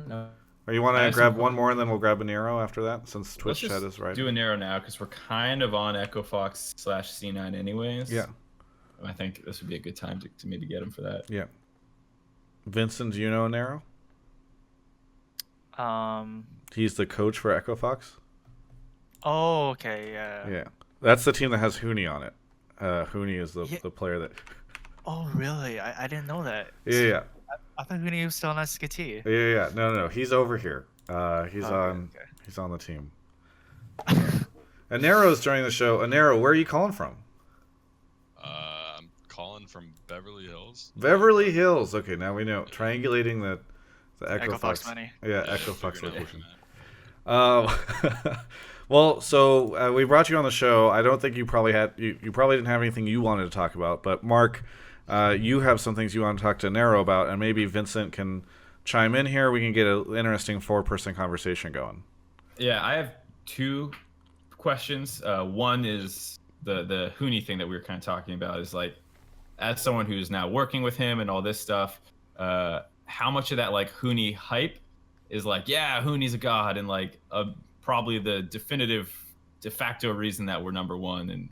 No. Or you want I to have grab some one more and then we'll grab Inero after that, since Let's Twitch chat just is right. do Inero now because we're kind of on Echo Fox / C9 anyways. Yeah. I think this would be a good time to maybe get him for that. Yeah. Vincent, do you know Inero? He's the coach for Echo Fox. Oh, okay, yeah. Yeah. That's the team that has Huni on it. Huni is the player that. Oh, really? I didn't know that. Yeah. I thought Huni was still on SKT. Yeah. No. He's over here. He's on the team. Inero's joining the show. Inero, where are you calling from? I'm calling from Beverly Hills. Beverly Hills. Okay, now we know. Triangulating the Echo Fox money. Yeah, Echo Fox location. Well, so we brought you on the show. I don't think you probably didn't have anything you wanted to talk about, but Mark, you have some things you want to talk to Inero about, and maybe Vincent can chime in here. We can get an interesting 4-person conversation going. Yeah, I have 2 questions. One is the Huni thing that we were kind of talking about is like, as someone who's now working with him and all this stuff, how much of that like Huni hype is like, yeah, Huni's a god, and like probably the definitive de facto reason that we're number 1, and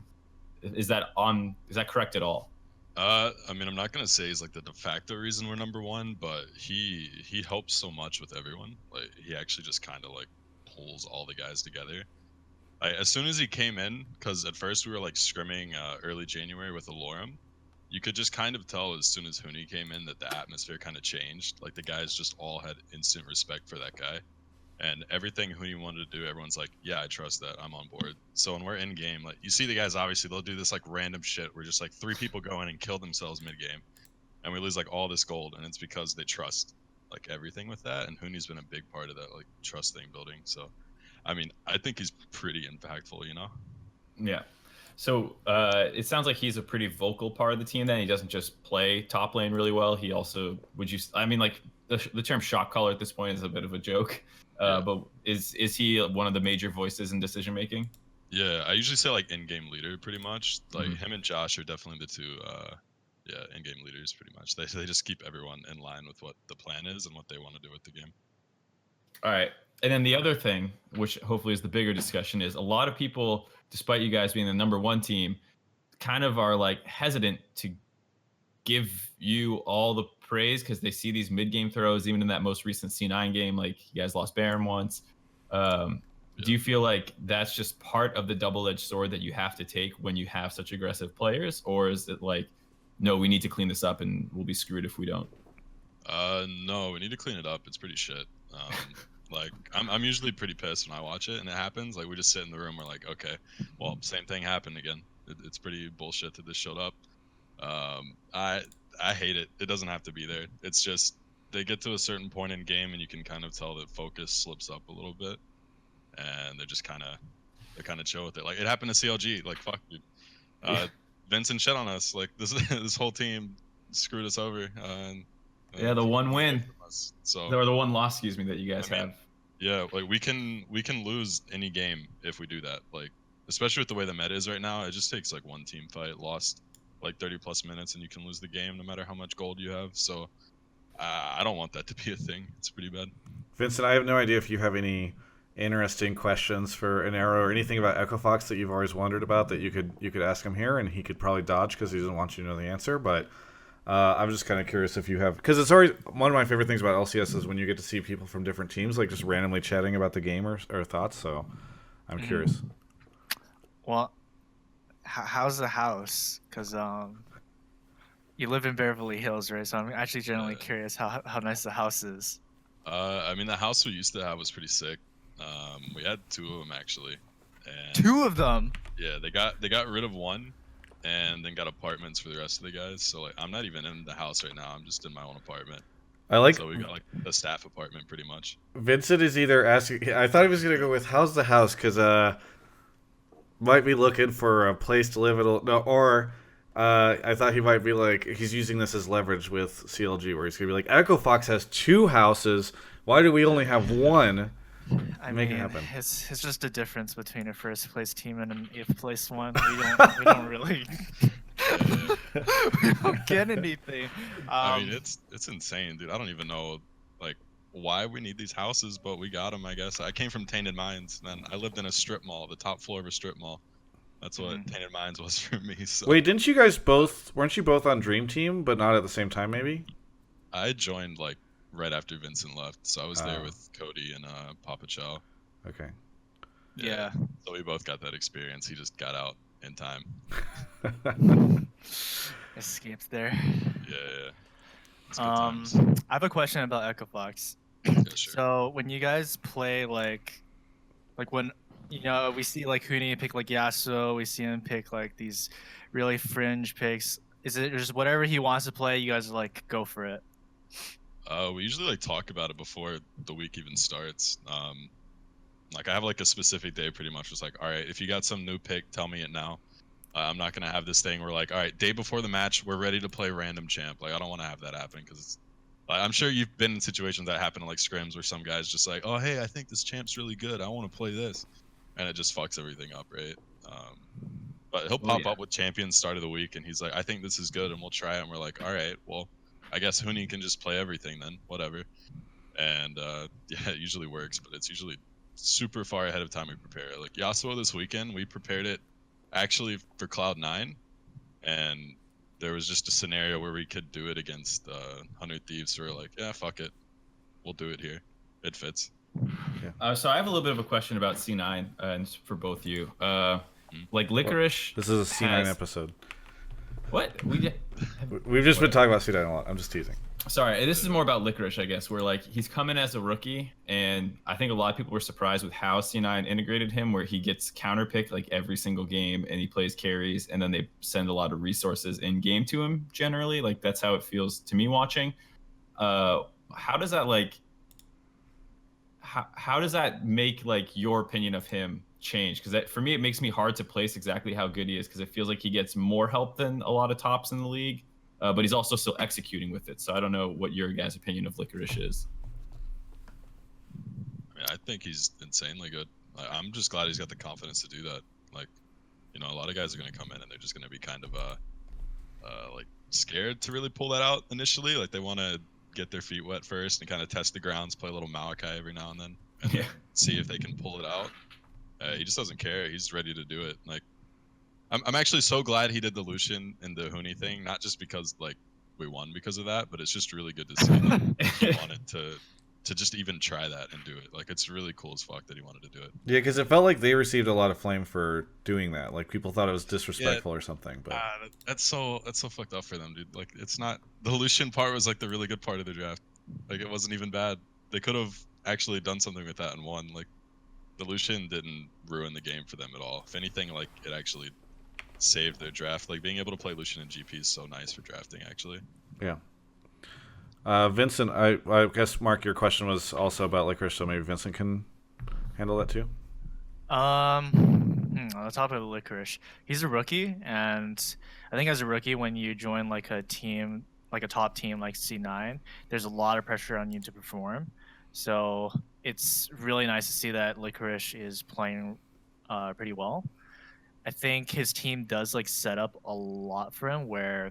is that correct at all? I mean, I'm not gonna say he's like the de facto reason we're number 1, but he helps so much with everyone. Like, he actually just kind of like pulls all the guys together. As soon as he came in, because at first we were like scrimming early January with Alorum, you could just kind of tell as soon as Huni came in that the atmosphere kind of changed. Like, the guys just all had instant respect for that guy. And everything Huni wanted to do, everyone's like, yeah, I trust that. I'm on board. So when we're in game, like, you see the guys, obviously, they'll do this like random shit where just like 3 people go in and kill themselves mid-game. And we lose like all this gold. And it's because they trust like everything with that. And Huni's been a big part of that, like, trust thing building. So, I mean, I think he's pretty impactful, you know? Yeah. So it sounds like he's a pretty vocal part of the team then. He doesn't just play top lane really well. He also, I mean, like, the term shot caller at this point is a bit of a joke. But is he one of the major voices in decision making? Yeah, I usually say like in-game leader pretty much. Like, him and Josh are definitely the 2 in-game leaders pretty much. They just keep everyone in line with what the plan is and what they want to do with the game. All right. And then the other thing, which hopefully is the bigger discussion, is a lot of people, despite you guys being the number 1 team, kind of are like hesitant to give you all the praise because they see these mid-game throws, even in that most recent C9 game. Like, you guys lost Baron once. Do you feel like that's just part of the double-edged sword that you have to take when you have such aggressive players? Or is it like, no, we need to clean this up and we'll be screwed if we don't? No, we need to clean it up. It's pretty shit. Like, I'm usually pretty pissed when I watch it and it happens. Like, we just sit in the room, we're like, okay, well, same thing happened again. It's pretty bullshit that this showed up. I hate it. It doesn't have to be there. It's just, they get to a certain point in game and you can kind of tell that focus slips up a little bit, and they're kind of chill with it. Like, it happened to CLG. Like, fuck, dude. Vincent shit on us. Like, this whole team screwed us over. Yeah, the 1 win. So, or the 1 loss, excuse me, that you guys have. Yeah, like, we can lose any game if we do that. Like, especially with the way the meta is right now, it just takes like 1 team fight, lost like 30 plus minutes, and you can lose the game no matter how much gold you have. So I don't want that to be a thing. It's pretty bad. Vincent, I have no idea if you have any interesting questions for Inero or anything about Echo Fox that you've always wondered about that you could ask him here, and he could probably dodge because he doesn't want you to know the answer. But I'm just kind of curious if you have, because it's always one of my favorite things about LCS is when you get to see people from different teams like just randomly chatting about the game or thoughts. So I'm curious. Well, how's the house? Because you live in Beverly Hills, right? So I'm actually generally curious how nice the house is. I mean, the house we used to have was pretty sick. We had 2 of them actually. And 2 of them? Yeah, they got rid of 1, and then got apartments for the rest of the guys. So like, I'm not even in the house right now. I'm just in my own apartment. So we got like a staff apartment pretty much. Vincent is either asking. I thought he was gonna go with how's the house because might be looking for a place to live. Or I thought he might be like he's using this as leverage with CLG, where he's gonna be like, Echo Fox has 2 houses. Why do we only have 1? I Make mean, it happen. It's just a difference between a first place team and an 8th place one. We don't really we don't get anything. I mean, it's insane, dude. I don't even know like why we need these houses, but we got them, I guess. I came from Tainted Mines, and I lived in a strip mall, the top floor of a strip mall. That's what Tainted Mines was for me. So. Wait, weren't you both on Dream Team, but not at the same time, maybe? I joined like right after Vincent left, so I was there with Cody and Papa Chow. Okay. Yeah. So we both got that experience. He just got out in time. Escaped there. Yeah. It's good I times. have a question about Echo Fox. Yeah, sure. So when you guys play like when we see like Huni pick like Yasuo, we see him pick like these really fringe picks. Is it just whatever he wants to play? You guys are like go for it. We usually like talk about it before the week even starts. Like I have like a specific day pretty much. It's like, all right, if you got some new pick, tell me it now. I'm not gonna have this thing where like, all right, day before the match, we're ready to play random champ. Like I don't want to have that happen because I'm sure you've been in situations that happen in like scrims where some guys just like, oh hey, I think this champ's really good. I want to play this, and it just fucks everything up, right? But he'll pop up with champions start of the week, and he's like, I think this is good, and we'll try it. And we're like, all right, well, I guess Huni can just play everything then, whatever. And yeah, it usually works, but it's usually super far ahead of time we prepare. Like Yasuo this weekend, we prepared it actually for Cloud9, and there was just a scenario where we could do it against 100 Thieves, so we're like, yeah, fuck it, we'll do it here. It fits. So I have a little bit of a question about C9 and for both of you. Like Licorice. This is a C9 episode. What? We've just been talking about C9 a lot. I'm just teasing. Sorry, this is more about Licorice, I guess, where like he's coming as a rookie, and I think a lot of people were surprised with how C9 integrated him, where he gets counterpicked like every single game, and he plays carries, and then they send a lot of resources in game to him. Generally, like that's how it feels to me watching. How does that like? How does that make like your opinion of him change? Because for me, it makes me hard to place exactly how good he is, because it feels like he gets more help than a lot of tops in the league. But he's also still executing with it. So I don't know what your guys' opinion of Licorice is. I mean, I think he's insanely good. I'm just glad he's got the confidence to do that. Like, a lot of guys are going to come in and they're just going to be kind of like scared to really pull that out initially. Like they want to get their feet wet first and kind of test the grounds, play a little Maokai every now and then, and then see if they can pull it out. He just doesn't care. He's ready to do it. Like, I'm actually so glad he did the Lucian and the Huni thing, not just because like we won because of that, but it's just really good to see that he wanted to just even try that and do it. Like it's really cool as fuck that he wanted to do it. Yeah, because it felt like they received a lot of flame for doing that. Like people thought it was disrespectful or something. But that's so fucked up for them, dude. Like it's not, the Lucian part was like the really good part of the draft. Like it wasn't even bad. They could have actually done something with that and won. Like the Lucian didn't ruin the game for them at all. If anything, like it actually saved their draft. Like being able to play Lucian in GP is so nice for drafting, actually. Yeah. Vincent, I guess Mark, your question was also about Licorice, so maybe Vincent can handle that too. On the topic of Licorice, he's a rookie, and I think as a rookie, when you join like a team, like a top team like C9, there's a lot of pressure on you to perform. So it's really nice to see that Licorice is playing pretty well. I think his team does like set up a lot for him, where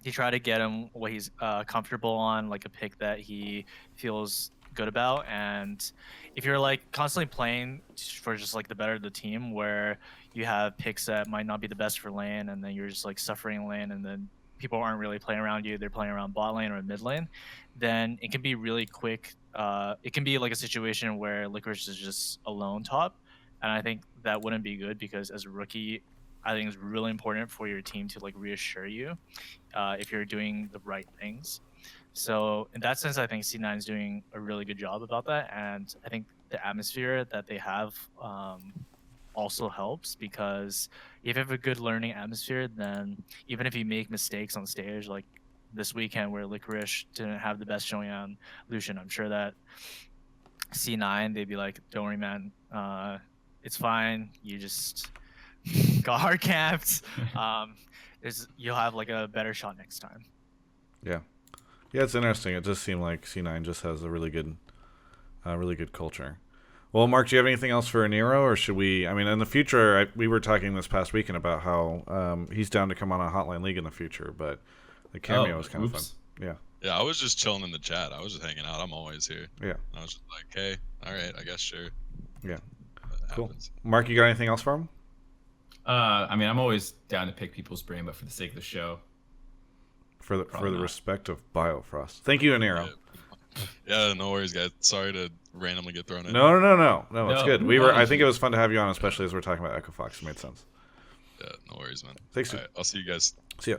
you try to get him what he's comfortable on, like a pick that he feels good about. And if you're like constantly playing for just like the better of the team, where you have picks that might not be the best for lane, and then you're just like suffering lane, and then people aren't really playing around you, they're playing around bot lane or mid lane, then it can be really quick. It can be like a situation where Licorice is just alone top. And I think that wouldn't be good, because as a rookie, I think it's really important for your team to like reassure you if you're doing the right things. So in that sense, I think C9 is doing a really good job about that. And I think the atmosphere that they have also helps, because if you have a good learning atmosphere, then even if you make mistakes on stage, like this weekend where Licorice didn't have the best showing on Lucian, I'm sure that C9, they'd be like, don't worry, man. It's fine. You just got hard capped. You'll have like a better shot next time. Yeah, it's interesting. It does seem like C9 just has a really good culture. Well, Mark, do you have anything else for Inero, or should we? I mean, in the future, we were talking this past weekend about how he's down to come on a Hotline League in the future, but the cameo was kind of fun. Yeah. Yeah, I was just chilling in the chat. I was just hanging out. I'm always here. Yeah. I was just like, hey, all right, I guess sure. Yeah. That Cool. happens. Mark, you got anything else for him? I mean, I'm always down to pick people's brain, but for the sake of the show, For the Probably not. respect of Biofrost. Thank you, Inero. Yeah, no worries, guys. Sorry to randomly get thrown in. No, it's No, good. no I think issues. it was fun to have you on, especially as we're talking about Echo Fox. It made sense. Yeah, no worries, man. Thanks, All dude. right, I'll see you guys. See ya.